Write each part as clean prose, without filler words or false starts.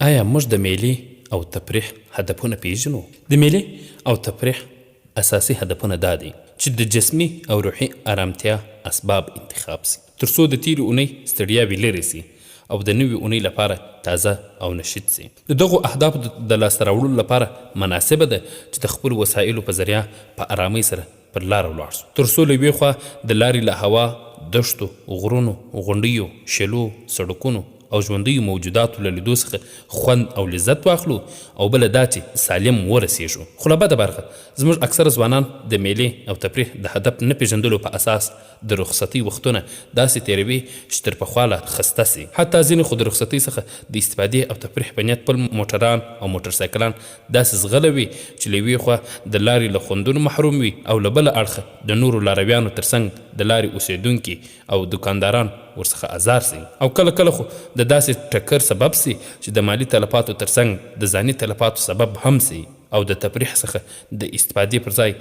آیا موږ د میلې او تفریح هدفونه پیژنو؟ د میلې او تفریح اساسي هدفونه دا دي چې د جسمي او روحي آرامتیا اسباب انتخاب سي، تر څو د تیرې اونۍ ستړیاوې لرې سي او د نوې اونۍ لپاره تازه او نشیط سي. د دغو اهدافو د لاسته راوړلو لپاره مناسبه ده چې د خپلو وسایلو په ذریعه په آرامۍ سره پر لاره ولاړ سو، تر څو له یوې خوا د لارې له هوا، دښتو، غرونو، غونډیو، شیلو، سړکونو او ژوندیو موجوداتو له لیدو څخه خوند او لذت واخلو، او بله دا چې سالم ورسیږو. خو له بده برخه زموږ اکثره ځوانان د میلې او تفریح د هدف نه پیژندلو په اساس د رخصتۍ وختونه داسې تیروي چې تر پخوا لا خسته سي. حتی ځینې خو د رخصتۍ څخه د استفادې او تفریح په نیت خپل موټران او موټرسایکلان داسې ځغلوي چې له یوې خوا د لارې له خوندونو محروم وي، او له بله اړخه د نورو لارویانو تر څنګ د لارې اوسیدونکي او دکانداران ورڅخه ازار سي، او کله کله خو د داسې ټکر سبب سي چې د مالی تلفاتو تر څنګ د ځاني تلفاتو سبب هم سي، او د تفریح څخه د استفادې پر ځای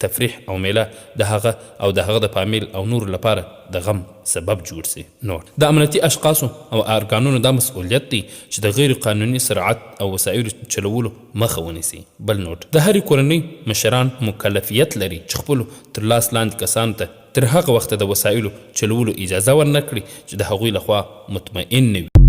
تفریح او میله د هغه د فامیل او نورو لپاره د غم سبب جوړ سي. نور د امنیتي اشخاصو او ارګانونو دا مسؤلیت دی چې د غیر قانوني سرعت او وسایلو چلولو مخه ونیسي. بل نوټ، د هرې کورنۍ مشران مکلفیت لري چې خپلو تر لاس لاندې کسانو ته تر هغه وخته د وسایلو چلولو اجازه ورنکړي چې د هغوی لخوا مطمئن نه وي.